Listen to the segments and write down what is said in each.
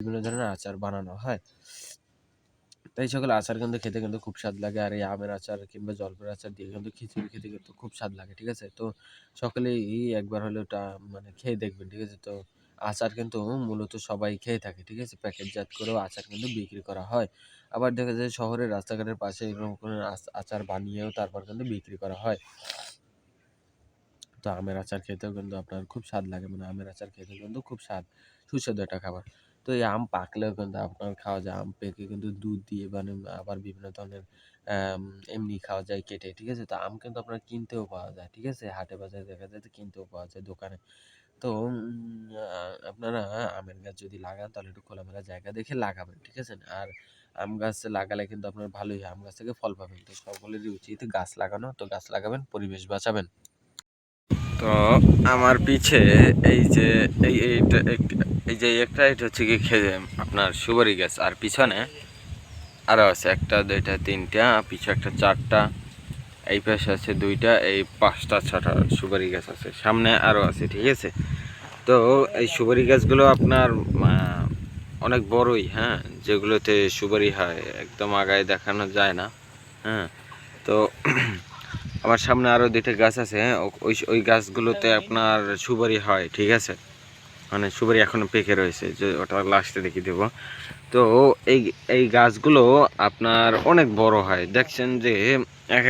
বিভিন্ন ধরনের আচার বানানো হয়। তো এই সকল আচার কিন্তু খেতে কিন্তু খুব স্বাদ লাগে। আর এই আমের আচার কিংবা জলপাইয়ের আচার দিয়ে কিন্তু খিচুড়ি খেতে কিন্তু খুব স্বাদ লাগে। ঠিক আছে? তো সকলেই একবার হলেও ওটা মানে খেয়ে দেখবেন। ঠিক আছে? তো আচার কিন্তু মূলত সবাই খেয়ে থাকে। ঠিক আছে? প্যাকেটজাত করেও আচার কিন্তু বিক্রি করা হয়। আবার দেখা যায় শহরের রাস্তাঘাটের পাশে এরকম করে আচার বানিয়েও তারপর কিন্তু বিক্রি করা হয়। তো আমের আচার খেতেও কিন্তু আপনার খুব স্বাদ লাগে। মানে আমের আচার খেতে কিন্তু খুব সুস্বাদু একটা খাবার। তো এই আম পাকলেও কিন্তু আপনার খাওয়া যায়। আম পেকে কিন্তু দুধ দিয়ে মানে আবার বিভিন্ন ধরনের অ্যাম এমনি খাওয়া যায় কেটে। ঠিক আছে? তো আম কিন্তু আপনার কিনতেও পাওয়া যায়। ঠিক আছে? হাটে বাজারে দেখা যায় যে কিনতেও পাওয়া যায় দোকানে। তো আপনারা আমের গাছ যদি লাগান তাহলে একটু খোলামেলা জায়গা দেখে লাগাবেন। ঠিক আছে? আর আম গাছ লাগালে কিন্তু আপনার ভালোই হয়। আম গাছ থেকে ফল পাবেন। তো সকলেরই উচিত গাছ লাগানো। তো গাছ লাগাবেন, পরিবেশ বাঁচাবেন। তো আমার পিছে এই যে এই যে একটা এটা হচ্ছে কি আপনার সুপারি গাছ, আর পিছনে আরও আছে 1টা 2টা 3টা, পিছে একটা 4টা, এই পাশে আছে 2টা, এই 5টা 6টা সুপারি গাছ আছে, সামনে আরও আছে। ঠিক আছে? তো এই সুপারি গাছগুলো আপনার অনেক বড়ই, হ্যাঁ, যেগুলোতে সুপারি হয় একদম আগায় দেখানো যায় না। হ্যাঁ, তো আমার সামনে আরও 2টা গাছ আছে। হ্যাঁ, ওই গাছগুলোতে আপনার সুপারি হয়। ঠিক আছে? মানে সুপারি এখনো পেকে রয়েছে, যে ওটা লাস্টে দেখিয়ে দেবো। তো এই এই গাছগুলো আপনার অনেক বড় হয়। দেখছেন যে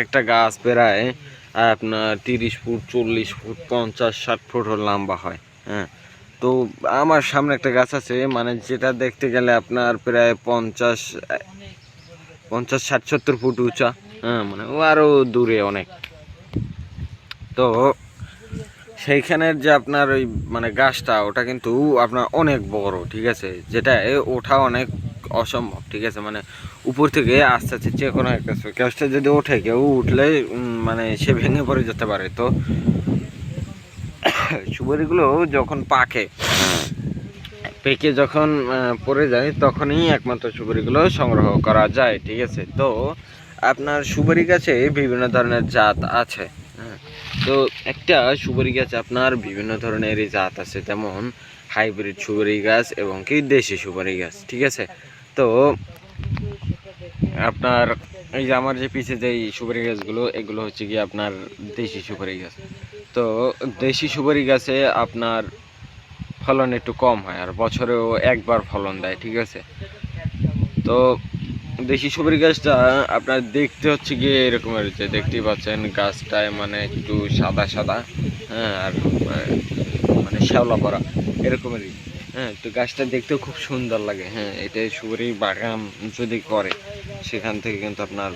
একটা গাছ প্রায় আপনার 30 ফুট 40 ফুট 50 60 ফুট লম্বা হয়। হ্যাঁ, তো আমার সামনে একটা গাছ আছে, মানে যেটা দেখতে গেলে আপনার প্রায় 50 60 70 ফুট উঁচা। হ্যাঁ, মানে ও আরও দূরে অনেক। তো সেইখানের যে আপনার ওই মানে গাছটা, ওটা কিন্তু আপনার অনেক বড়। ঠিক আছে? যেটা ওঠা অনেক অসম্ভব। ঠিক আছে? মানে উপর থেকে আস্তে আস্তে যে কোনো একটা গাছটা যদি ওঠে, কেউ উঠলে মানে সে ভেঙে পড়ে যেতে পারে। তো সুপারিগুলো যখন পেকে যখন পড়ে যায়, তখনই একমাত্র সুপারিগুলো সংগ্রহ করা যায়। ঠিক আছে? তো আপনার সুপারি গাছে বিভিন্ন ধরনের জাত আছে। হ্যাঁ, তো একটা সুপারি গাছ আপনার বিভিন্ন ধরনেরই জাত আছে, যেমন হাইব্রিড সুপারি গাছ এবং কি দেশি সুপারি গাছ। ঠিক আছে? তো আপনার এই যে আমার যে পিছে যে সুপারি গাছগুলো, এগুলো হচ্ছে কি আপনার দেশি সুপারি গাছ। তো দেশি সুপারি গাছে আপনার ফলন একটু কম হয়, আর বছরেও একবার ফলন দেয়। ঠিক আছে? তো দেশি সুপারি গাছটা আপনার দেখতে হচ্ছে গিয়ে এরকমের, যে দেখতেই পাচ্ছেন গাছটায় মানে একটু সাদা সাদা, হ্যাঁ, আর মানে শ্যাওলা পড়া এরকমেরই। হ্যাঁ, তো গাছটা দেখতেও খুব সুন্দর লাগে। হ্যাঁ, এটা সুপারি বাগান যদি করে, সেখান থেকে কিন্তু আপনার